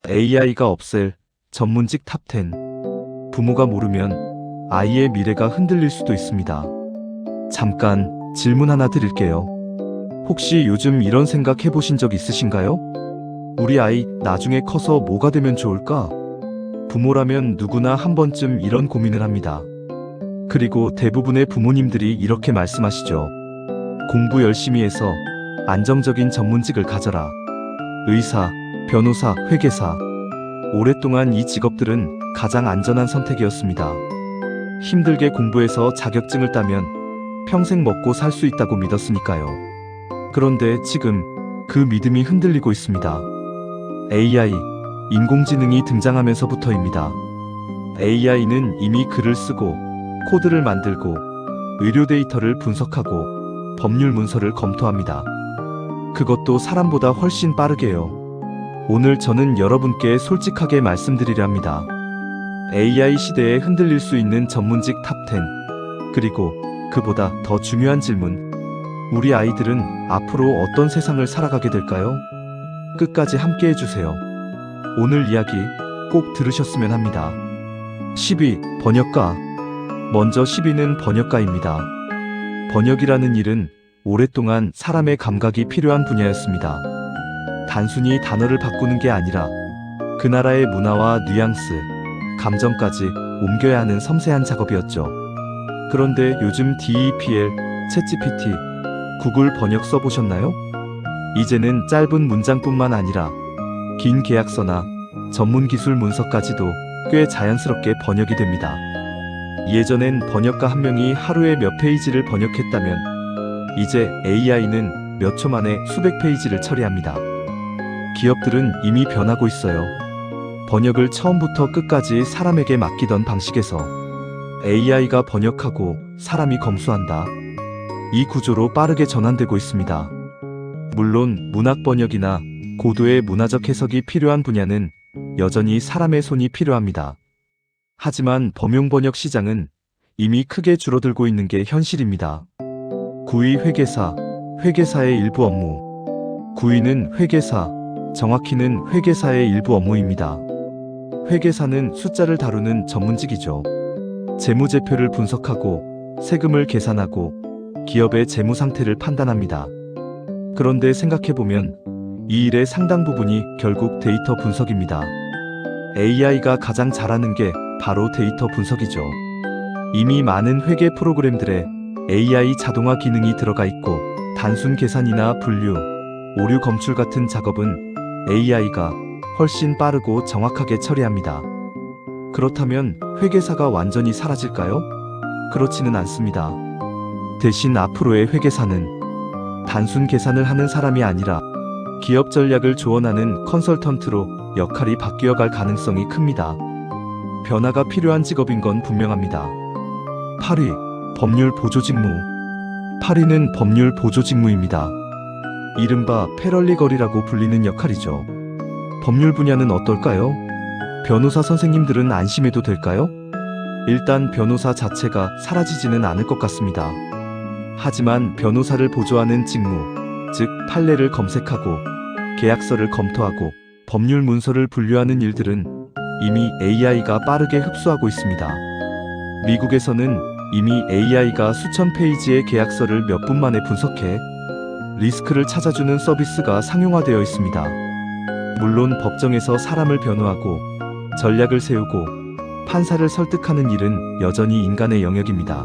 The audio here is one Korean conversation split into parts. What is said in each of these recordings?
AI가 없앨 전문직 탑10. 부모가 모르면 아이의 미래가 흔들릴 수도 있습니다. 잠깐 질문 하나 드릴게요. 혹시 요즘 이런 생각 해보신 적 있으신가요? 우리 아이 나중에 커서 뭐가 되면 좋을까? 부모라면 누구나 한 번쯤 이런 고민을 합니다. 그리고 대부분의 부모님들이 이렇게 말씀하시죠. 공부 열심히 해서 안정적인 전문직을 가져라. 의사, 변호사, 회계사. 오랫동안 이 직업들은 가장 안전한 선택이었습니다. 힘들게 공부해서 자격증을 따면 평생 먹고 살 수 있다고 믿었으니까요. 그런데 지금 그 믿음이 흔들리고 있습니다. AI, 인공지능이 등장하면서부터입니다. AI는 이미 글을 쓰고 코드를 만들고 의료 데이터를 분석하고 법률 문서를 검토합니다. 그것도 사람보다 훨씬 빠르게요. 오늘 저는 여러분께 솔직하게 말씀드리려 합니다. AI 시대에 흔들릴 수 있는 전문직 탑10. 그리고 그보다 더 중요한 질문. 우리 아이들은 앞으로 어떤 세상을 살아가게 될까요? 끝까지 함께 해주세요. 오늘 이야기 꼭 들으셨으면 합니다. 10위, 번역가. 먼저 10위는 번역가입니다. 번역이라는 일은 오랫동안 사람의 감각이 필요한 분야였습니다. 단순히 단어를 바꾸는 게 아니라 그 나라의 문화와 뉘앙스, 감정까지 옮겨야 하는 섬세한 작업이었죠. 그런데 요즘 DeepL, 챗GPT, 구글 번역 써보셨나요? 이제는 짧은 문장뿐만 아니라 긴 계약서나 전문 기술 문서까지도 꽤 자연스럽게 번역이 됩니다. 예전엔 번역가 한 명이 하루에 몇 페이지를 번역했다면 이제 AI는 몇 초 만에 수백 페이지를 처리합니다. 기업들은 이미 변하고 있어요. 번역을 처음부터 끝까지 사람에게 맡기던 방식에서 AI가 번역하고 사람이 검수한다. 이 구조로 빠르게 전환되고 있습니다. 물론 문학 번역이나 고도의 문화적 해석이 필요한 분야는 여전히 사람의 손이 필요합니다. 하지만 범용 번역 시장은 이미 크게 줄어들고 있는 게 현실입니다. 9위 회계사, 회계사의 일부 업무. 9위는 회계사, 정확히는 회계사의 일부 업무입니다. 회계사는 숫자를 다루는 전문직이죠. 재무제표를 분석하고 세금을 계산하고 기업의 재무 상태를 판단합니다. 그런데 생각해보면 이 일의 상당 부분이 결국 데이터 분석입니다. AI가 가장 잘하는 게 바로 데이터 분석이죠. 이미 많은 회계 프로그램들에 AI 자동화 기능이 들어가 있고 단순 계산이나 분류, 오류 검출 같은 작업은 AI가 훨씬 빠르고 정확하게 처리합니다. 그렇다면 회계사가 완전히 사라질까요? 그렇지는 않습니다. 대신 앞으로의 회계사는 단순 계산을 하는 사람이 아니라 기업 전략을 조언하는 컨설턴트로 역할이 바뀌어갈 가능성이 큽니다. 변화가 필요한 직업인 건 분명합니다. 8위, 법률 보조 직무. 8위는 법률 보조 직무입니다. 이른바 패럴리걸이라고 불리는 역할이죠. 법률 분야는 어떨까요? 변호사 선생님들은 안심해도 될까요? 일단 변호사 자체가 사라지지는 않을 것 같습니다. 하지만 변호사를 보조하는 직무, 즉 판례를 검색하고 계약서를 검토하고 법률 문서를 분류하는 일들은 이미 AI가 빠르게 흡수하고 있습니다. 미국에서는 이미 AI가 수천 페이지의 계약서를 몇 분 만에 분석해 리스크를 찾아주는 서비스가 상용화되어 있습니다. 물론 법정에서 사람을 변호하고 전략을 세우고 판사를 설득하는 일은 여전히 인간의 영역입니다.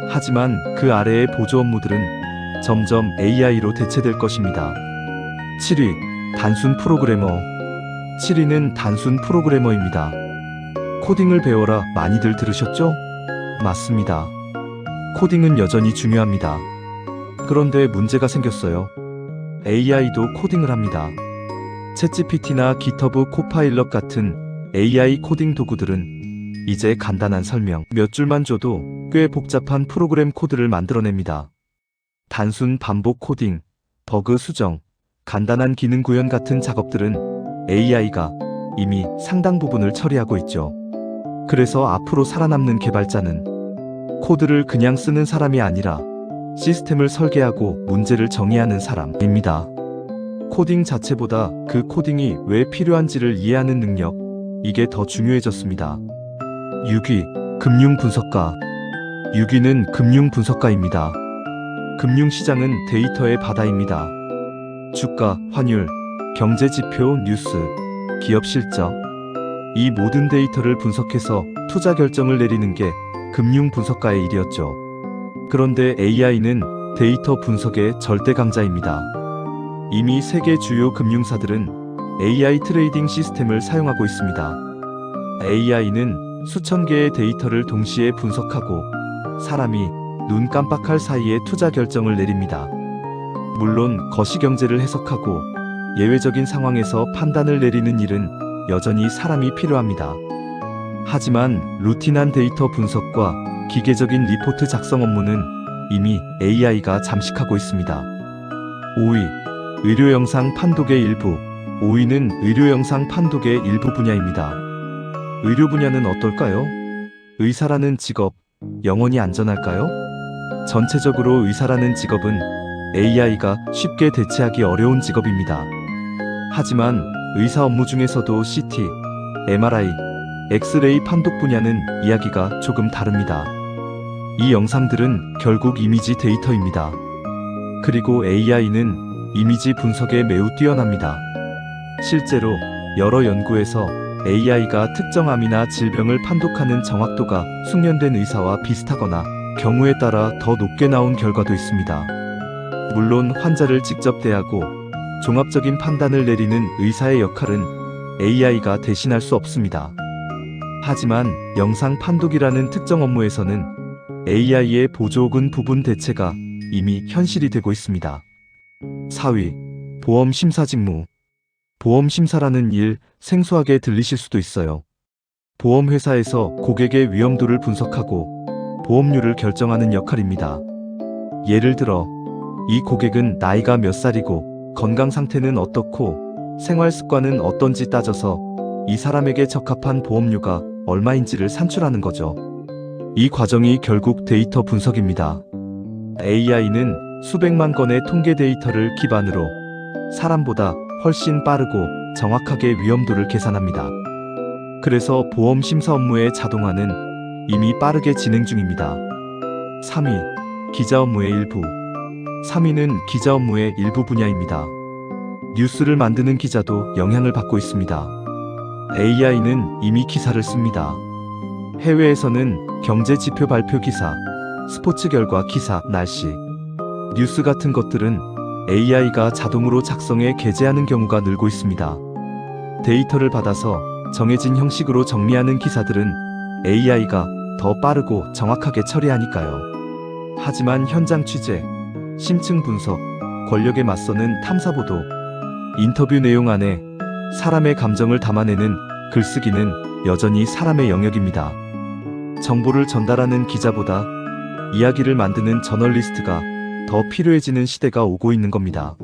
하지만 그 아래의 보조 업무들은 점점 AI로 대체될 것입니다. 7위, 단순 프로그래머. 7위는 단순 프로그래머입니다. 코딩을 배워라 많이들 들으셨죠? 맞습니다. 코딩은 여전히 중요합니다. 그런데 문제가 생겼어요. AI도 코딩을 합니다. 챗GPT나 GitHub 코파일럿 같은 AI 코딩 도구들은 이제 간단한 설명 몇 줄만 줘도 꽤 복잡한 프로그램 코드를 만들어냅니다. 단순 반복 코딩, 버그 수정, 간단한 기능 구현 같은 작업들은 AI가 이미 상당 부분을 처리하고 있죠. 그래서 앞으로 살아남는 개발자는 코드를 그냥 쓰는 사람이 아니라 시스템을 설계하고 문제를 정의하는 사람입니다. 코딩 자체보다 그 코딩이 왜 필요한지를 이해하는 능력, 이게 더 중요해졌습니다. 6위, 금융분석가. 6위는 금융분석가입니다. 금융시장은 데이터의 바다입니다. 주가, 환율, 경제지표, 뉴스, 기업 실적. 이 모든 데이터를 분석해서 투자 결정을 내리는 게 금융분석가의 일이었죠. 그런데 AI는 데이터 분석의 절대 강자입니다. 이미 세계 주요 금융사들은 AI 트레이딩 시스템을 사용하고 있습니다. AI는 수천 개의 데이터를 동시에 분석하고 사람이 눈 깜빡할 사이에 투자 결정을 내립니다. 물론 거시경제를 해석하고 예외적인 상황에서 판단을 내리는 일은 여전히 사람이 필요합니다. 하지만 루틴한 데이터 분석과 기계적인 리포트 작성 업무는 이미 AI가 잠식하고 있습니다. 5위, 의료 영상 판독의 일부. 5위는 의료 영상 판독의 일부 분야입니다. 의료 분야는 어떨까요? 의사라는 직업, 영원히 안전할까요? 전체적으로 의사라는 직업은 AI가 쉽게 대체하기 어려운 직업입니다. 하지만 의사 업무 중에서도 CT, MRI, 엑스레이 판독 분야는 이야기가 조금 다릅니다. 이 영상들은 결국 이미지 데이터입니다. 그리고 AI는 이미지 분석에 매우 뛰어납니다. 실제로 여러 연구에서 AI가 특정 암이나 질병을 판독하는 정확도가 숙련된 의사와 비슷하거나 경우에 따라 더 높게 나온 결과도 있습니다. 물론 환자를 직접 대하고 종합적인 판단을 내리는 의사의 역할은 AI가 대신할 수 없습니다. 하지만 영상 판독이라는 특정 업무에서는 AI의 보조 혹은 부분 대체가 이미 현실이 되고 있습니다. 4위, 보험 심사 직무. 보험 심사라는 일, 생소하게 들리실 수도 있어요. 보험회사에서 고객의 위험도를 분석하고 보험료를 결정하는 역할입니다. 예를 들어, 이 고객은 나이가 몇 살이고 건강 상태는 어떻고 생활 습관은 어떤지 따져서 이 사람에게 적합한 보험료가 얼마인지를 산출하는 거죠. 이 과정이 결국 데이터 분석입니다. AI는 수백만 건의 통계 데이터를 기반으로 사람보다 훨씬 빠르고 정확하게 위험도를 계산합니다. 그래서 보험 심사 업무의 자동화는 이미 빠르게 진행 중입니다. 3위, 기자 업무의 일부. 3위는 기자 업무의 일부 분야입니다. 뉴스를 만드는 기자도 영향을 받고 있습니다. AI는 이미 기사를 씁니다. 해외에서는 경제 지표 발표 기사, 스포츠 결과 기사, 날씨, 뉴스 같은 것들은 AI가 자동으로 작성해 게재하는 경우가 늘고 있습니다. 데이터를 받아서 정해진 형식으로 정리하는 기사들은 AI가 더 빠르고 정확하게 처리하니까요. 하지만 현장 취재, 심층 분석, 권력에 맞서는 탐사보도, 인터뷰 내용 안에 사람의 감정을 담아내는 글쓰기는 여전히 사람의 영역입니다. 정보를 전달하는 기자보다 이야기를 만드는 저널리스트가 더 필요해지는 시대가 오고 있는 겁니다.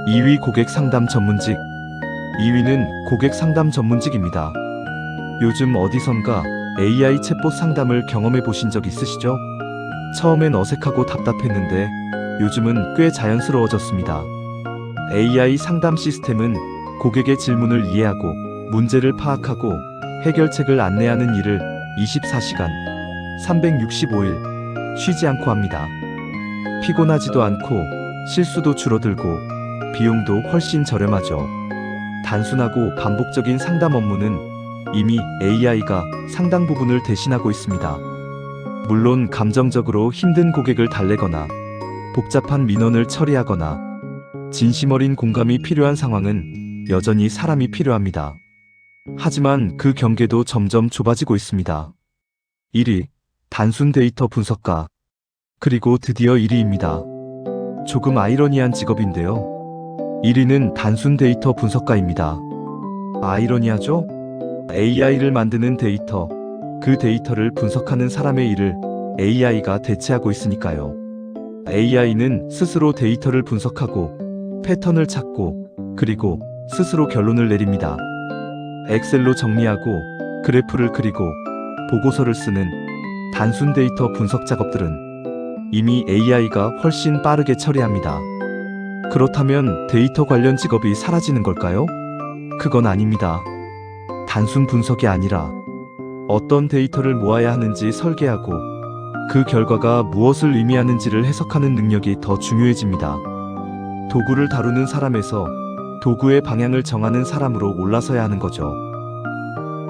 2위, 고객 상담 전문직. 2위는 고객 상담 전문직입니다. 요즘 어디선가 AI 챗봇 상담을 경험해 보신 적 있으시죠? 처음엔 어색하고 답답했는데 요즘은 꽤 자연스러워졌습니다. AI 상담 시스템은 고객의 질문을 이해하고 문제를 파악하고 해결책을 안내하는 일을 24시간, 365일 쉬지 않고 합니다. 피곤하지도 않고 실수도 줄어들고 비용도 훨씬 저렴하죠. 단순하고 반복적인 상담 업무는 이미 AI가 상당 부분을 대신하고 있습니다. 물론 감정적으로 힘든 고객을 달래거나 복잡한 민원을 처리하거나 진심 어린 공감이 필요한 상황은 여전히 사람이 필요합니다. 하지만 그 경계도 점점 좁아지고 있습니다. 1위, 단순 데이터 분석가. 그리고 드디어 1위입니다. 조금 아이러니한 직업인데요. 1위는 단순 데이터 분석가입니다. 아이러니하죠? AI를 만드는 데이터, 그 데이터를 분석하는 사람의 일을 AI가 대체하고 있으니까요. AI는 스스로 데이터를 분석하고 패턴을 찾고 그리고 스스로 결론을 내립니다. 엑셀로 정리하고 그래프를 그리고 보고서를 쓰는 단순 데이터 분석 작업들은 이미 AI가 훨씬 빠르게 처리합니다. 그렇다면 데이터 관련 직업이 사라지는 걸까요? 그건 아닙니다. 단순 분석이 아니라 어떤 데이터를 모아야 하는지 설계하고 그 결과가 무엇을 의미하는지를 해석하는 능력이 더 중요해집니다. 도구를 다루는 사람에서 도구의 방향을 정하는 사람으로 올라서야 하는 거죠.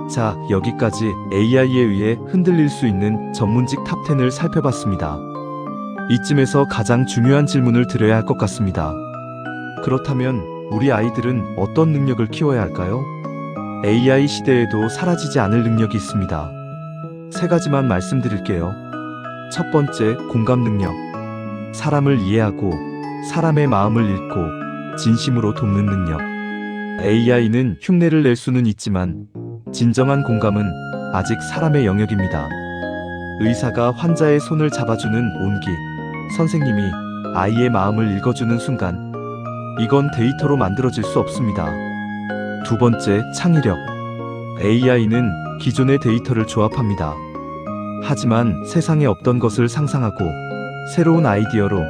자, 여기까지 AI에 의해 흔들릴 수 있는 전문직 탑10을 살펴봤습니다. 이쯤에서 가장 중요한 질문을 드려야 할 것 같습니다. 그렇다면 우리 아이들은 어떤 능력을 키워야 할까요? AI 시대에도 사라지지 않을 능력이 있습니다. 3가지만 말씀드릴게요. 첫 번째, 공감 능력. 사람을 이해하고 사람의 마음을 읽고 진심으로 돕는 능력. AI는 흉내를 낼 수는 있지만 진정한 공감은 아직 사람의 영역입니다. 의사가 환자의 손을 잡아주는 온기, 선생님이 아이의 마음을 읽어주는 순간, 이건 데이터로 만들어질 수 없습니다. 두 번째, 창의력. AI는 기존의 데이터를 조합합니다. 하지만 세상에 없던 것을 상상하고 새로운 아이디어로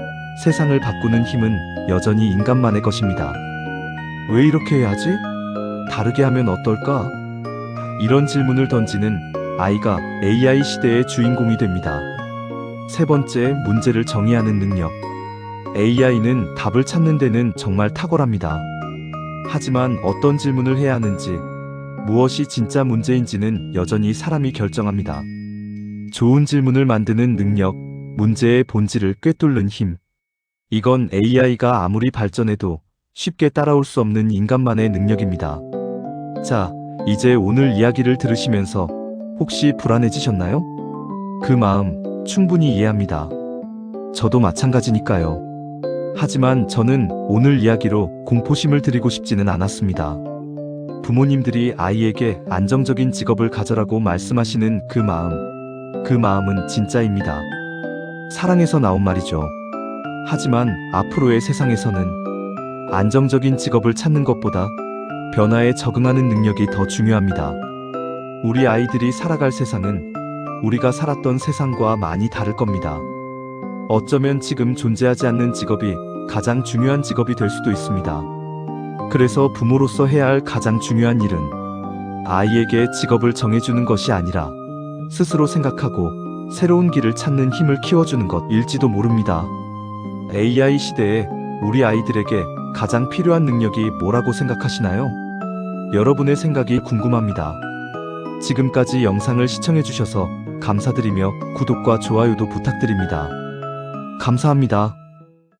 세상을 바꾸는 힘은 여전히 인간만의 것입니다. 왜 이렇게 해야지? 다르게 하면 어떨까? 이런 질문을 던지는 아이가 AI 시대의 주인공이 됩니다. 세 번째, 문제를 정의하는 능력. AI는 답을 찾는 데는 정말 탁월합니다. 하지만 어떤 질문을 해야 하는지, 무엇이 진짜 문제인지는 여전히 사람이 결정합니다. 좋은 질문을 만드는 능력, 문제의 본질을 꿰뚫는 힘. 이건 AI가 아무리 발전해도 쉽게 따라올 수 없는 인간만의 능력입니다. 자, 이제 오늘 이야기를 들으시면서 혹시 불안해지셨나요? 그 마음 충분히 이해합니다. 저도 마찬가지니까요. 하지만 저는 오늘 이야기로 공포심을 드리고 싶지는 않았습니다. 부모님들이 아이에게 안정적인 직업을 가져라고 말씀하시는 그 마음은 진짜입니다. 사랑에서 나온 말이죠. 하지만 앞으로의 세상에서는 안정적인 직업을 찾는 것보다 변화에 적응하는 능력이 더 중요합니다. 우리 아이들이 살아갈 세상은 우리가 살았던 세상과 많이 다를 겁니다. 어쩌면 지금 존재하지 않는 직업이 가장 중요한 직업이 될 수도 있습니다. 그래서 부모로서 해야 할 가장 중요한 일은 아이에게 직업을 정해주는 것이 아니라 스스로 생각하고 새로운 길을 찾는 힘을 키워주는 것일지도 모릅니다. AI 시대에 우리 아이들에게 가장 필요한 능력이 뭐라고 생각하시나요? 여러분의 생각이 궁금합니다. 지금까지 영상을 시청해주셔서 감사드리며 구독과 좋아요도 부탁드립니다. 감사합니다.